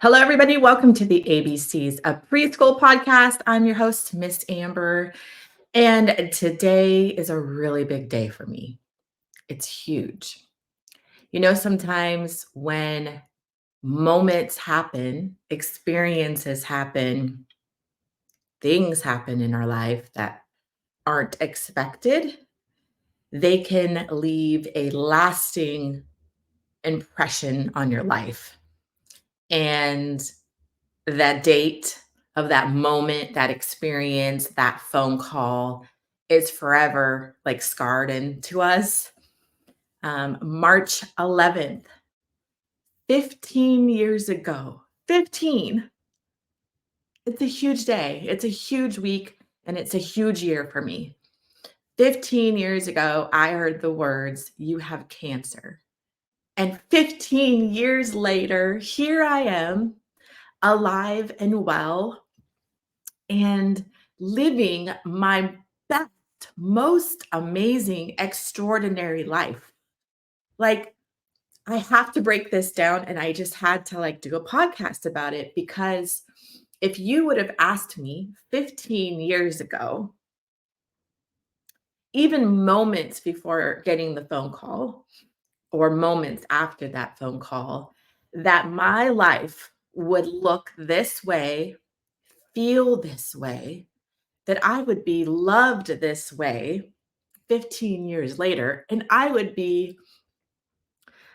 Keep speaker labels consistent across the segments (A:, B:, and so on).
A: Hello, everybody. Welcome to the ABCs of Preschool podcast. I'm your host, Miss Amber, and today is a really big day for me. It's huge. Sometimes when moments happen, experiences happen, things happen in our life that aren't expected, they can leave a lasting impression on your life. And that date of that moment, that experience, that phone call is forever like scarred into us. March 11th, 15 years ago. 15. It's a huge day. It's a huge week and it's a huge year for me. 15 years ago, I heard the words, "You have cancer." And 15 years later, here I am, alive and well, and living my best, most amazing, extraordinary life. Like, I have to break this down, and I just had to do a podcast about it because if you would have asked me 15 years ago, even moments before getting the phone call or moments after that phone call, that my life would look this way, feel this way, that I would be loved this way 15 years later, and I would be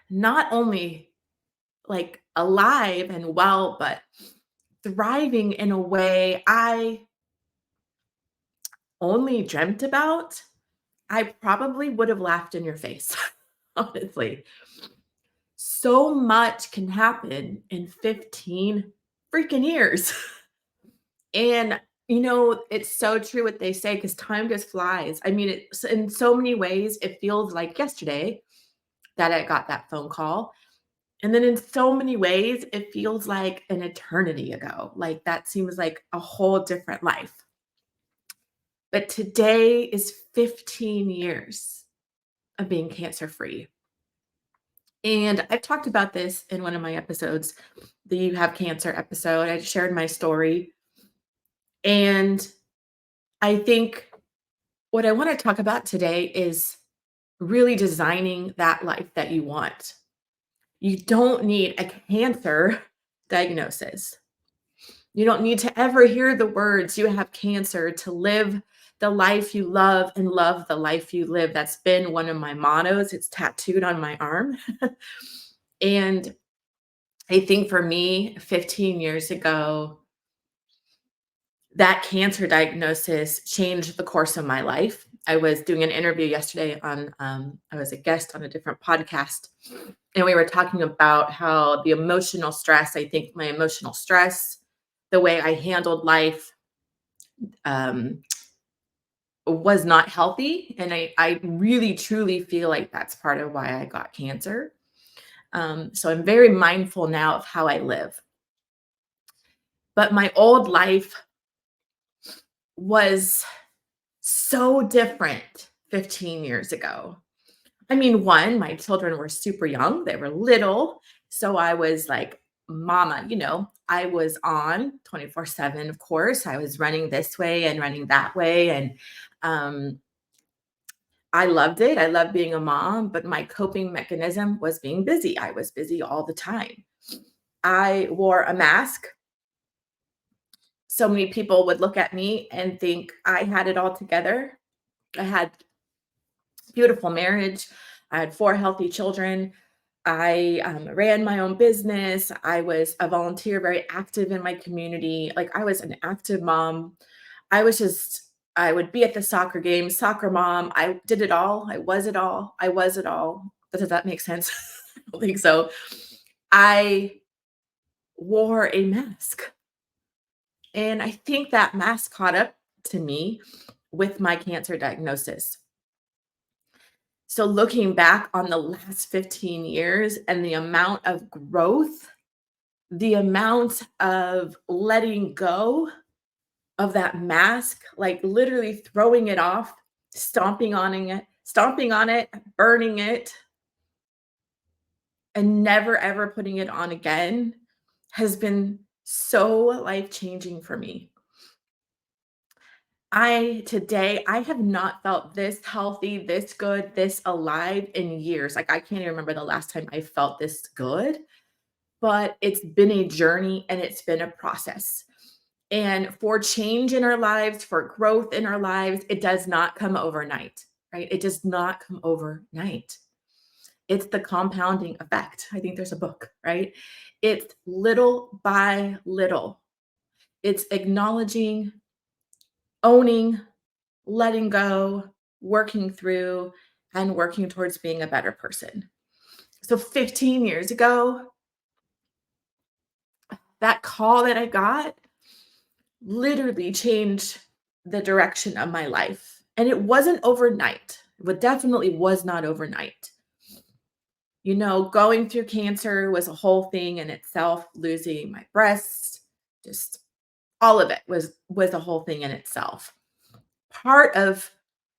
A: not only alive and well, but thriving in a way I only dreamt about, I probably would have laughed in your face, honestly. So much can happen in 15 freaking years. And it's so true what they say because time just flies. I mean, it's in so many ways, it feels like yesterday that I got that phone call. And then in so many ways, it feels like an eternity ago. Like that seems like a whole different life. But today is 15 years of being cancer free. And I've talked about this in one of my episodes, the You Have Cancer episode. I shared my story. And I think what I want to talk about today is really designing that life that you want. You don't need a cancer diagnosis. You don't need to ever hear the words, "You have cancer," to live the life you love and love the life you live. That's been one of my mottos. It's tattooed on my arm. And I think for me, 15 years ago, that cancer diagnosis changed the course of my life. I was doing an interview yesterday I was a guest on a different podcast, and we were talking about how the emotional stress, I think my emotional stress, the way I handled life, um, was not healthy. And I really, truly feel like that's part of why I got cancer. So I'm very mindful now of how I live. But my old life was so different 15 years ago. I mean, one, my children were super young, they were little. So I was like, mama, I was on 24/7, of course. I was running this way and running that way. And um, I loved it. I loved being a mom, but my coping mechanism was being busy. I was busy all the time. I wore a mask. So many people would look at me and think I had it all together. I had beautiful marriage. I had 4 healthy children. I ran my own business. I was a volunteer, very active in my community. Like I was an active mom. I would be at the soccer game, soccer mom. I did it all. I was it all. I was it all. Does that make sense? I don't think so. I wore a mask. And I think that mask caught up to me with my cancer diagnosis. So looking back on the last 15 years and the amount of growth, the amount of letting go of that mask, like literally throwing it off, stomping on it, burning it, and never ever putting it on again has been so life-changing for me. I have not felt this healthy, this good, this alive in years. Like, I can't even remember the last time I felt this good, but it's been a journey and it's been a process. And for change in our lives, for growth in our lives, it does not come overnight, right? It does not come overnight. It's the compounding effect. I think there's a book, right? It's little by little. It's acknowledging, owning, letting go, working through, and working towards being a better person. So 15 years ago, that call that I got literally changed the direction of my life. And it wasn't overnight. It definitely was not overnight. Going through cancer was a whole thing in itself, losing my breasts, just all of it was a whole thing in itself. Part of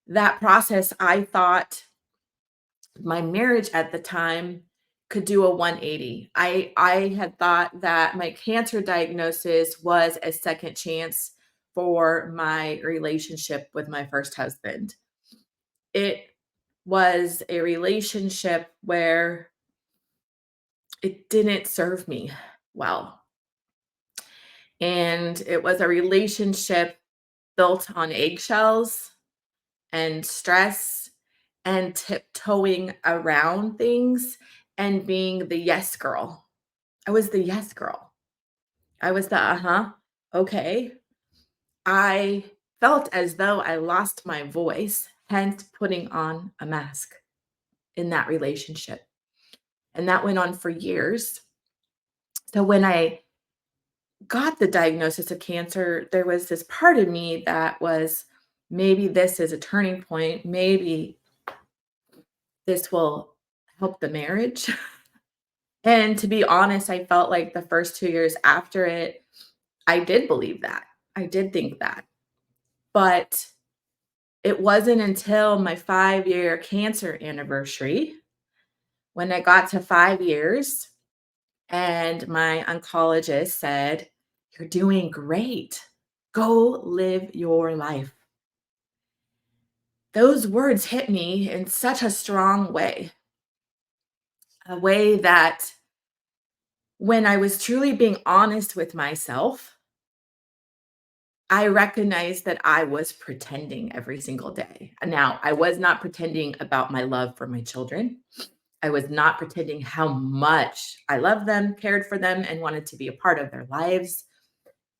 A: that process, I thought my marriage at the time could do a 180. I had thought that my cancer diagnosis was a second chance for my relationship with my first husband. It was a relationship where it didn't serve me well. And it was a relationship built on eggshells and stress and tiptoeing around things and being the yes girl. I was the yes girl. I was the uh-huh. Okay. I felt as though I lost my voice, hence putting on a mask in that relationship. And that went on for years. So when I got the diagnosis of cancer, there was this part of me that was maybe this is a turning point. Maybe this will help the marriage. And to be honest, I felt like the first 2 years after it, I did believe that. I did think that. But it wasn't until my 5-year cancer anniversary when I got to 5 years and my oncologist said, "You're doing great. Go live your life." Those words hit me in such a strong way, a way that when I was truly being honest with myself, I recognized that I was pretending every single day. Now, I was not pretending about my love for my children. I was not pretending how much I loved them, cared for them, and wanted to be a part of their lives.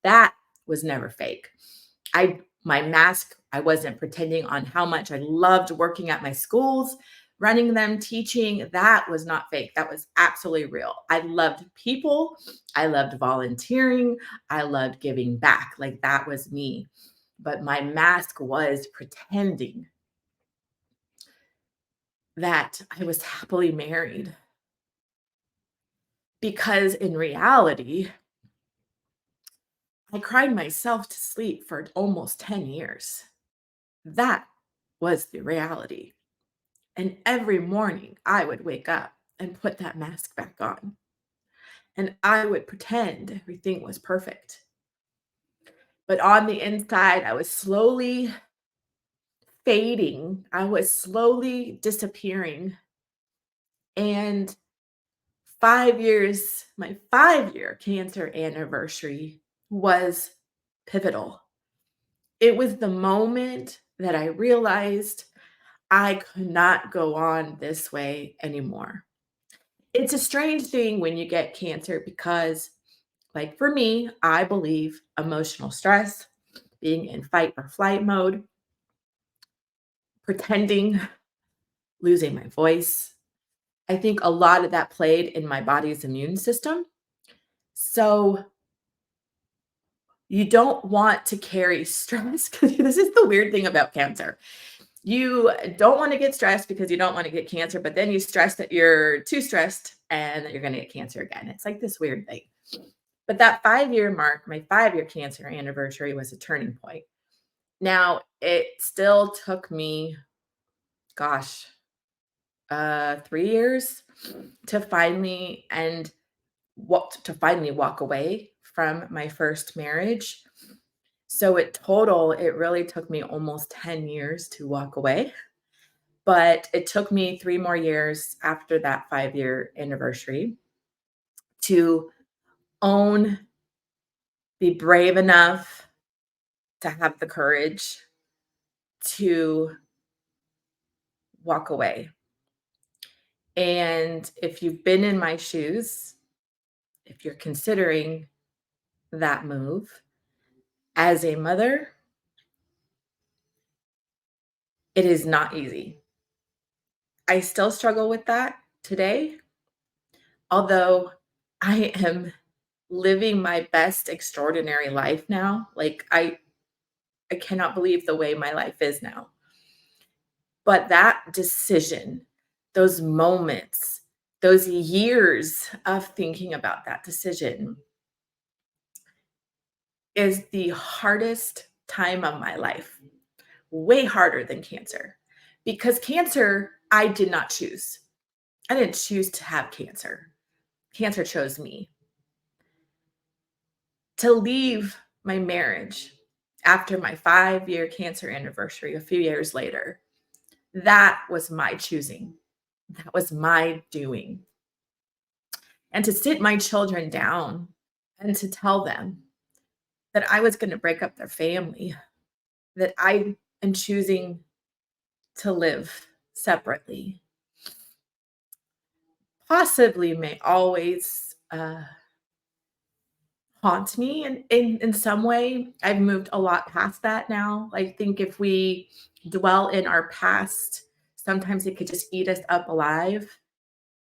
A: That was never fake. My mask, I wasn't pretending on how much I loved working at my schools, running them, teaching. That was not fake. That was absolutely real. I loved people. I loved volunteering. I loved giving back. Like that was me. But my mask was pretending that I was happily married because in reality, I cried myself to sleep for almost 10 years. That was the reality. And every morning I would wake up and put that mask back on. And I would pretend everything was perfect. But on the inside, I was slowly fading. I was slowly disappearing. And 5 years, my 5-year cancer anniversary was pivotal. It was the moment that I realized I could not go on this way anymore. It's a strange thing when you get cancer because, like for me, I believe emotional stress, being in fight or flight mode, pretending, losing my voice. I think a lot of that played in my body's immune system. So you don't want to carry stress because this is the weird thing about cancer. You don't want to get stressed because you don't want to get cancer, but then you stress that you're too stressed and that you're going to get cancer again. It's like this weird thing. But that 5-year mark, my 5-year cancer anniversary was a turning point. Now, it still took me, gosh, 3 years to finally end to finally walk away from my first marriage. So it total, it really took me almost 10 years to walk away, but it took me 3 more years after that 5-year anniversary to own, be brave enough to have the courage to walk away. And if you've been in my shoes, if you're considering that move as a mother, it is not easy. I still struggle with that today, although I am living my best extraordinary life now. Like I cannot believe the way my life is now. But that decision, those moments, those years of thinking about that decision is the hardest time of my life, way harder than cancer. Because cancer, I did not choose. I didn't choose to have cancer. Cancer chose me. To leave my marriage after my 5-year cancer anniversary a few years later, that was my choosing. That was my doing. And to sit my children down and to tell them that I was going to break up their family, that I am choosing to live separately, possibly may always haunt me in some way. I've moved a lot past that now. I think if we dwell in our past, sometimes it could just eat us up alive.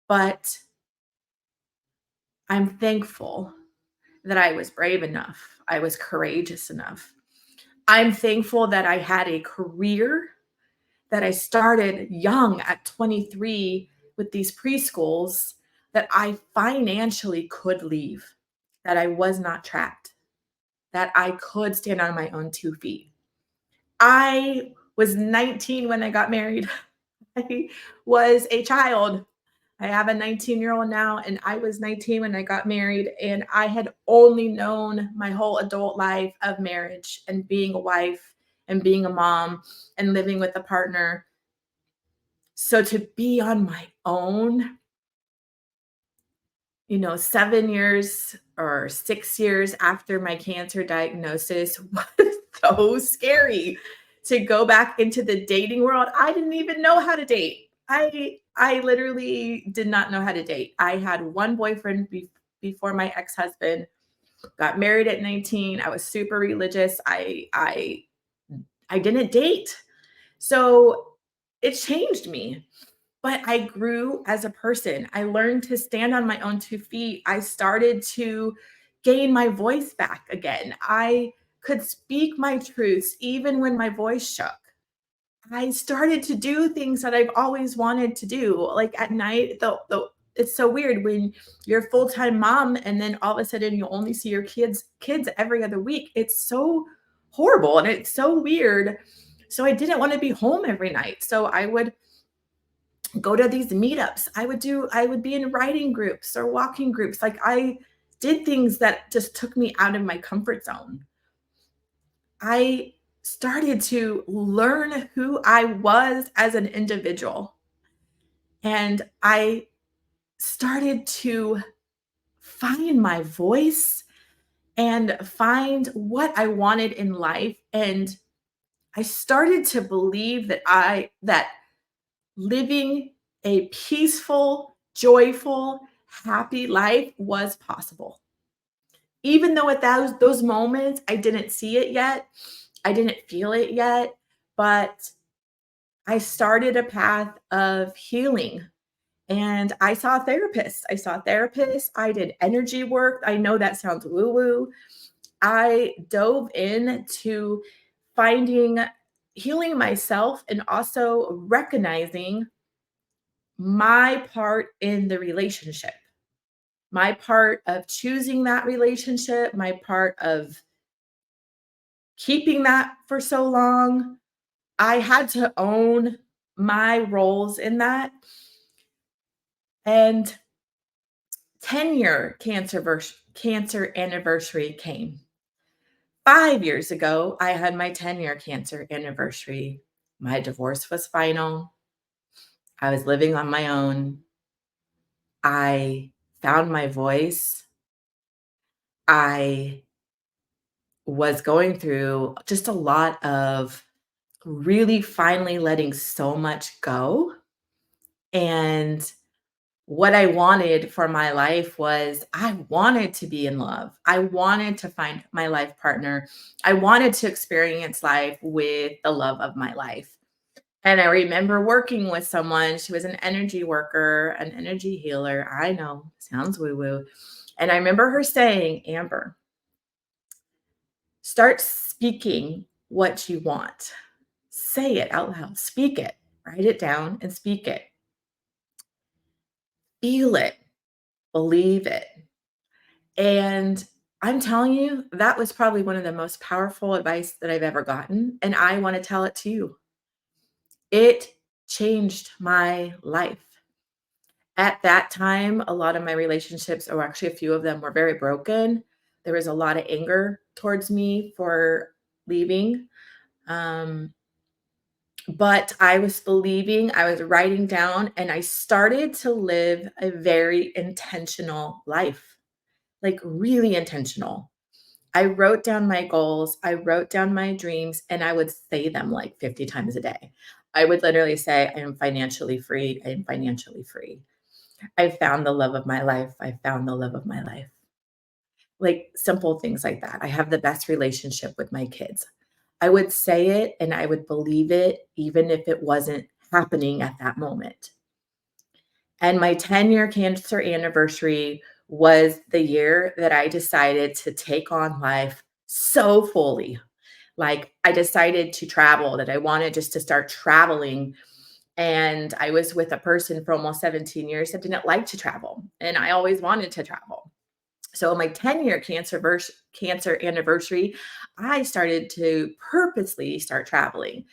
A: But I'm thankful that I was brave enough. I was courageous enough. I'm thankful that I had a career, that I started young at 23 with these preschools, that I financially could leave, that I was not trapped, that I could stand on my own 2 feet. I was 19 when I got married. I was a child. I have a 19-year-old now, and I was 19 when I got married, and I had only known my whole adult life of marriage and being a wife and being a mom and living with a partner. So to be on my own, 7 years or 6 years after my cancer diagnosis was so scary to go back into the dating world. I didn't even know how to date. I literally did not know how to date. I had one boyfriend before my ex-husband, got married at 19. I was super religious. I didn't date. So it changed me. But I grew as a person. I learned to stand on my own 2 feet. I started to gain my voice back again. I could speak my truths even when my voice shook. I started to do things that I've always wanted to do. Like at night, the it's so weird when you're a full-time mom and then all of a sudden you only see your kids every other week. It's so horrible and it's so weird. So I didn't want to be home every night. So I would go to these meetups. I would be in writing groups or walking groups. Like I did things that just took me out of my comfort zone. I started to learn who I was as an individual. And I started to find my voice and find what I wanted in life. And I started to believe that living a peaceful, joyful, happy life was possible. Even though at those moments I didn't see it yet, I didn't feel it yet, but I started a path of healing and I saw therapists. I did energy work. I know that sounds woo woo. I dove into finding healing myself and also recognizing my part in the relationship, my part of choosing that relationship, my part of keeping that for so long. I had to own my roles in that. And 10-year cancer anniversary came. 5 years ago, I had my 10-year cancer anniversary. My divorce was final. I was living on my own. I found my voice. I was going through just a lot of really finally letting so much go. And what I wanted for my life was I wanted to be in love. I wanted to find my life partner. I wanted to experience life with the love of my life. And I remember working with someone, she was an energy worker, an energy healer. I know, sounds woo woo. And I remember her saying, Amber, start speaking what you want. Say it out loud, speak it, write it down and speak it. Feel it, believe it. And I'm telling you, that was probably one of the most powerful advice that I've ever gotten. And I want to tell it to you. It changed my life. At that time, a lot of my relationships, or actually a few of them, were very broken. There was a lot of anger towards me for leaving. Um, but I was believing, I was writing down, and I started to live a very intentional life, like really intentional. I wrote down my goals, I wrote down my dreams, and I would say them like 50 times a day. I would literally say, I am financially free. I am financially free. I found the love of my life. I found the love of my life. Like simple things like that. I have the best relationship with my kids. I would say it and I would believe it, even if it wasn't happening at that moment. And my 10-year cancer anniversary was the year that I decided to take on life so fully. Like I decided to travel, that I wanted just to start traveling. And I was with a person for almost 17 years that didn't like to travel. And I always wanted to travel. So my 10-year cancer anniversary, I started to purposely start traveling.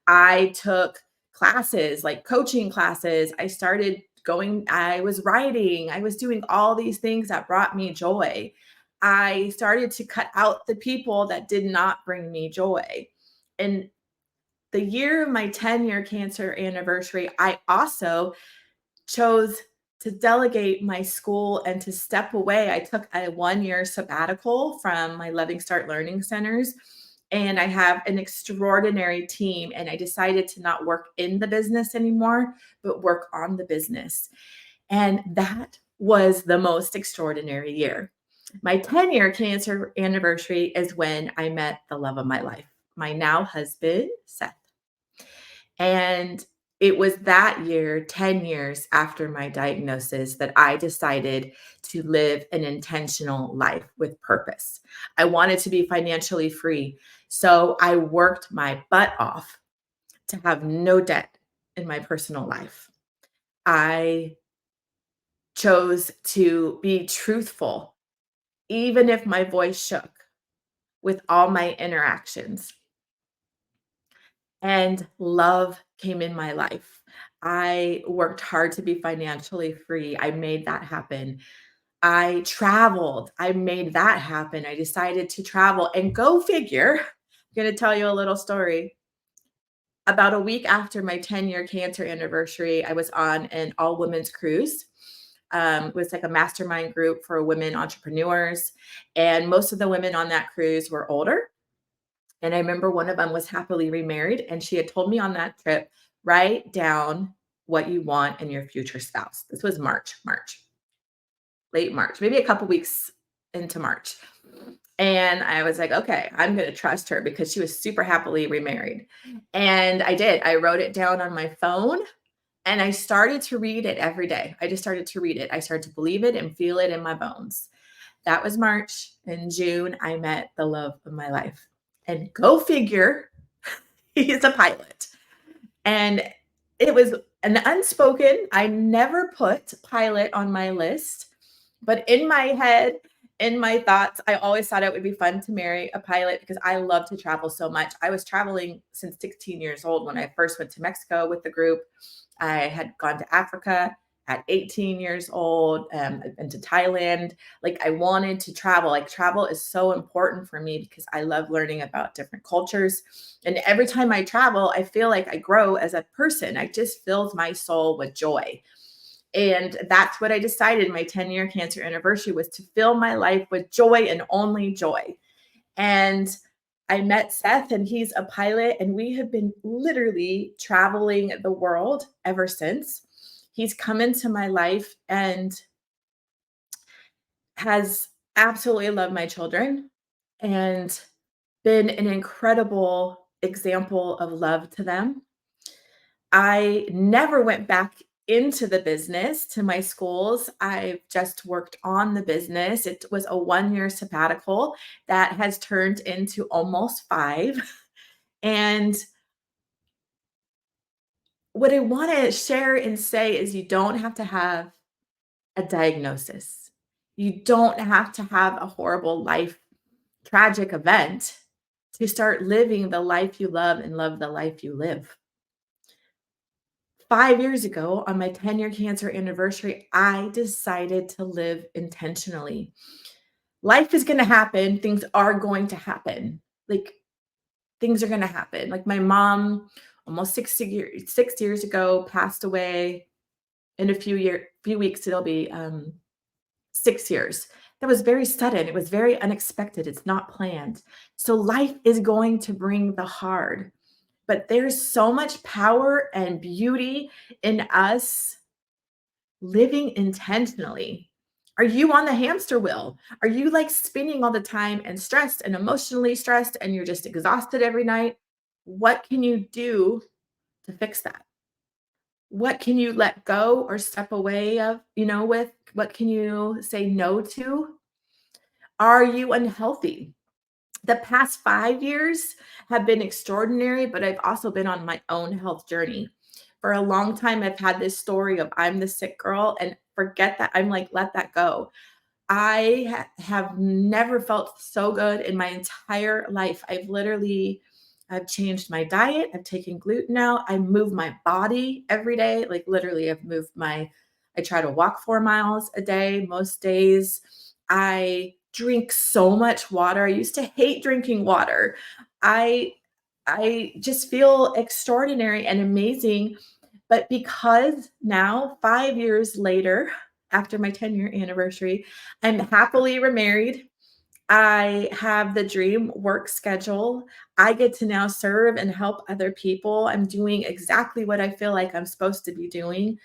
A: I took classes, like coaching classes. I started going, I was writing, I was doing all these things that brought me joy. I started to cut out the people that did not bring me joy. And the year of my 10-year cancer anniversary, I also chose to delegate my school and to step away. I took a 1-year sabbatical from my Loving Start Learning Centers, and I have an extraordinary team, and I decided to not work in the business anymore, but work on the business. And that was the most extraordinary year. My 10-year cancer anniversary is when I met the love of my life, my now husband, Seth. And it was that year, 10 years after my diagnosis, that I decided to live an intentional life with purpose. I wanted to be financially free. So I worked my butt off to have no debt in my personal life. I chose to be truthful, even if my voice shook with all my interactions. And love came in my life. I worked hard to be financially free. I made that happen. I traveled. I made that happen. I decided to travel and go figure. I'm going to tell you a little story. About a week after my 10-year cancer anniversary, I was on an all women's cruise. It was like a mastermind group for women entrepreneurs. And most of the women on that cruise were older. And I remember one of them was happily remarried, and she had told me on that trip, write down what you want in your future spouse. This was March, late March, maybe a couple weeks into March. And I was like, okay, I'm going to trust her because she was super happily remarried. And I did. I wrote it down on my phone and I started to read it every day. I just started to read it. I started to believe it and feel it in my bones. That was March. In June, I met the love of my life. And go figure, he's a pilot. And it was an unspoken, I never put pilot on my list, but in my head, in my thoughts, I always thought it would be fun to marry a pilot because I love to travel so much. I was traveling since 16 years old when I first went to Mexico with the group. I had gone to Africa. at 18 years old. I've been to Thailand. Like I wanted to travel. Like travel is so important for me because I love learning about different cultures. And every time I travel, I feel like I grow as a person. I just fills my soul with joy. And that's what I decided my 10-year cancer anniversary was to fill my life with joy and only joy. And I met Seth, and he's a pilot, and we have been literally traveling the world ever since. He's come into my life and has absolutely loved my children and been an incredible example of love to them. I never went back into the business to my schools. I've just worked on the business. It was a 1-year sabbatical that has turned into almost 5. And what I want to share and say is you don't have to have a diagnosis. You don't have to have a horrible life, tragic event to start living the life you love and love the life you live. 5 years ago, on my 10-year cancer anniversary, I decided to live intentionally. Life is going to happen. Things are going to happen. Like things are going to happen. Like my mom, almost 6 years ago, passed away. In a few weeks, it'll be 6 years. That was very sudden. It was very unexpected. It's not planned. So life is going to bring the hard. But there's so much power and beauty in us living intentionally. Are you on the hamster wheel? Are you like spinning all the time and stressed and emotionally stressed and you're just exhausted every night? What can you do to fix that? What can you let go or step away of, with? What can you say no to? Are you unhealthy? The past 5 years have been extraordinary, but I've also been on my own health journey. For a long time, I've had this story of I'm the sick girl and forget that. I'm like, let that go. I have never felt so good in my entire life. I've changed my diet. I've taken gluten out. I move my body every day. Like literally, I try to walk 4 miles a day most days. I drink so much water. I used to hate drinking water. I I just feel extraordinary and amazing. But because now, 5 years later, after my 10-year anniversary, I'm happily remarried. I have the dream work schedule. I get to now serve and help other people. I'm doing exactly what I feel like I'm supposed to be doing.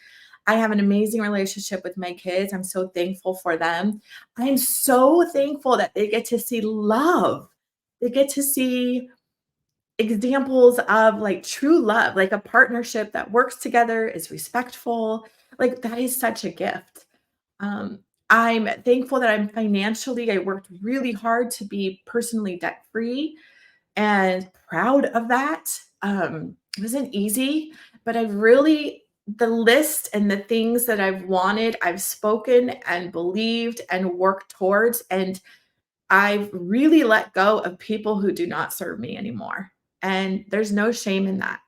A: I have an amazing relationship with my kids. I'm so thankful for them. I'm so thankful that they get to see love. They get to see examples of like true love, like a partnership that works together, is respectful. Like that is such a gift. Um, I'm thankful that I worked really hard to be personally debt free and proud of that. It wasn't easy, but the list and the things that I've wanted, I've spoken and believed and worked towards. And I've really let go of people who do not serve me anymore. And there's no shame in that.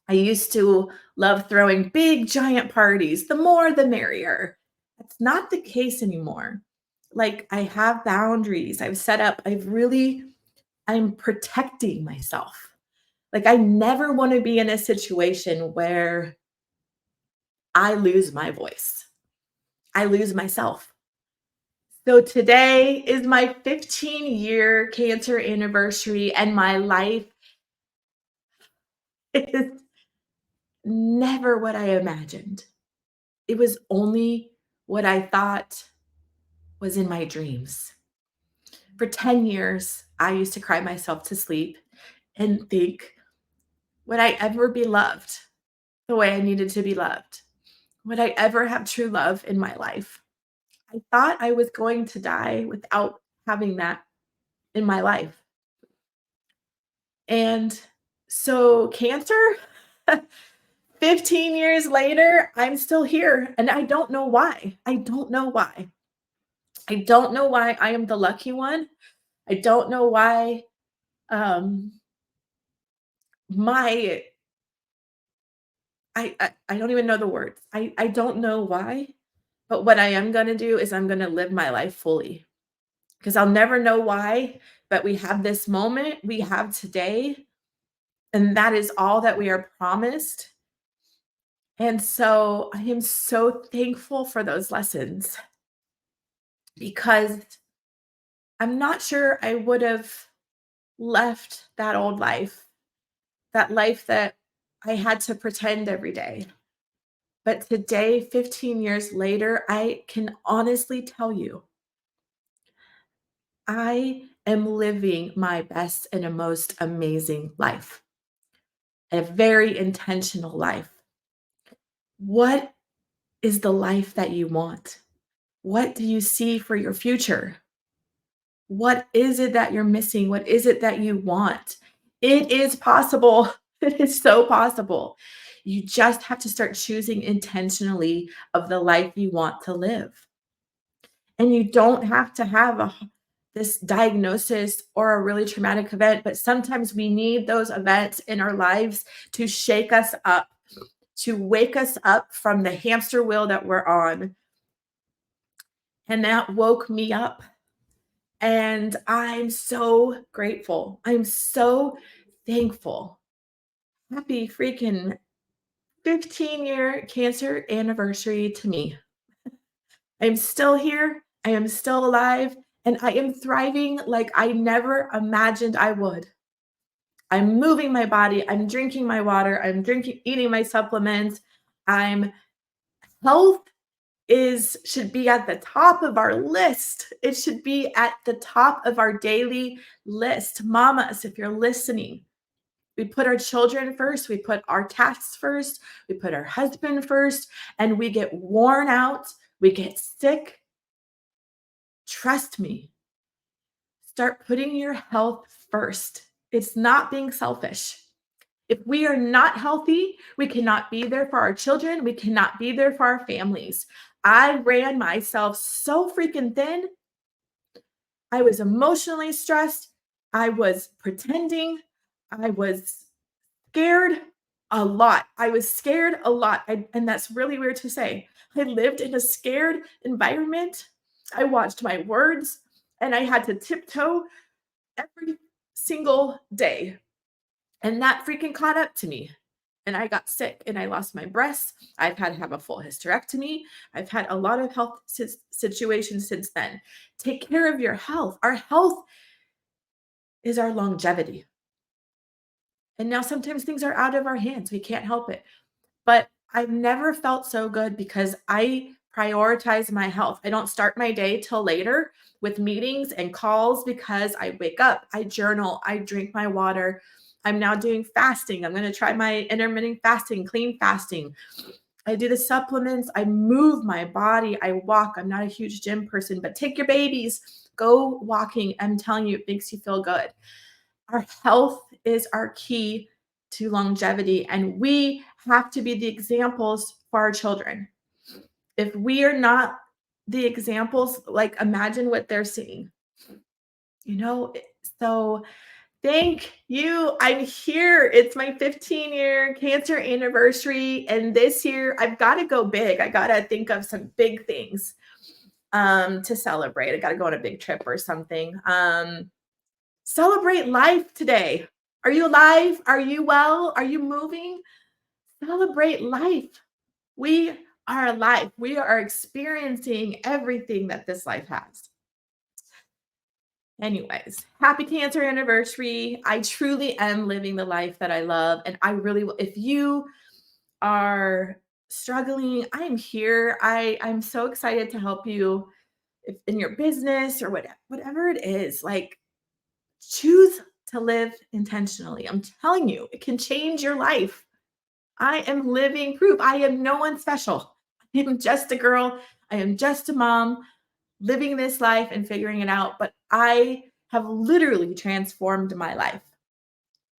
A: I used to love throwing big, giant parties. The more, the merrier. That's not the case anymore. Like, I have boundaries. I'm protecting myself. Like, I never want to be in a situation where I lose my voice, I lose myself. So today is my 15-year cancer anniversary, and my life is never what I imagined. It was only what I thought was in my dreams. For 10 years, I used to cry myself to sleep and think, would I ever be loved the way I needed to be loved? Would I ever have true love in my life? I thought I was going to die without having that in my life. And so, cancer, 15 years later, I'm still here and I don't know why. I don't know why. I don't know why I am the lucky one. I don't know why um, my I don't even know the words. I don't know why, but what I am gonna do is I'm gonna live my life fully, because I'll never know why, but we have this moment, we have today, and that is all that we are promised. And so I am so thankful for those lessons because I'm not sure I would have left that old life, that life that I had to pretend every day. But today, 15 years later, I can honestly tell you, I am living my best and a most amazing life, a very intentional life. What is the life that you want? What do you see for your future? What is it that you're missing? What is it that you want? It is possible. It is so possible. You just have to start choosing intentionally of the life you want to live. And you don't have to have this diagnosis or a really traumatic event, but sometimes we need those events in our lives to shake us up, to wake us up from the hamster wheel that we're on. And that woke me up. And I'm so grateful. I'm so thankful. Happy freaking 15-year cancer anniversary to me. I'm still here. I am still alive. And I am thriving like I never imagined I would. I'm moving my body. I'm drinking my water. Eating my supplements. I'm health is should be at the top of our list. It should be at the top of our daily list. Mamas, if you're listening, we put our children first, we put our tasks first, we put our husband first, and we get worn out, we get sick. Trust me, start putting your health first. It's not being selfish. If we are not healthy, we cannot be there for our children. We cannot be there for our families. I ran myself so freaking thin. I was emotionally stressed. I was pretending. I was scared a lot. I was scared a lot. And that's really weird to say. I lived in a scared environment. I watched my words and I had to tiptoe every single day. And that freaking caught up to me. And I got sick and I lost my breasts. I've had to have a full hysterectomy. I've had a lot of health situations since then. Take care of your health. Our health is our longevity. And now sometimes things are out of our hands. We can't help it. But I've never felt so good because I prioritize my health. I don't start my day till later with meetings and calls because I wake up, I journal, I drink my water. I'm now doing fasting. I'm going to try my intermittent fasting, clean fasting. I do the supplements. I move my body. I walk. I'm not a huge gym person, but take your babies, go walking. I'm telling you, it makes you feel good. Our health is our key to longevity, and we have to be the examples for our children. If we are not the examples, like imagine what they're seeing, you know? So thank you. I'm here. It's my 15-year cancer anniversary. And this year I've got to go big. I got to think of some big things to celebrate. I got to go on a big trip or something. Celebrate life today. Are you alive? Are you well? Are you moving? Celebrate life. We are alive. We are experiencing everything that this life has. Anyways, happy cancer anniversary. I truly am living the life that I love. And I really will. If you are struggling, I am here. I'm so excited to help you if in your business or whatever it is. Like, choose to live intentionally. I'm telling you, it can change your life. I am living proof. I am no one special. I am just a girl. I am just a mom living this life and figuring it out. But I have literally transformed my life.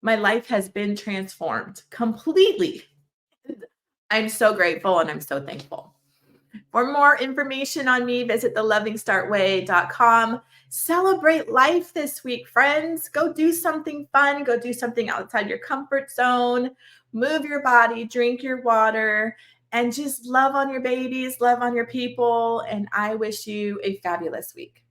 A: My life has been transformed completely. I'm so grateful and I'm so thankful. For more information on me, visit thelovingstartway.com. Celebrate life this week, friends. Go do something fun. Go do something outside your comfort zone. Move your body, drink your water, and just love on your babies, love on your people. And I wish you a fabulous week.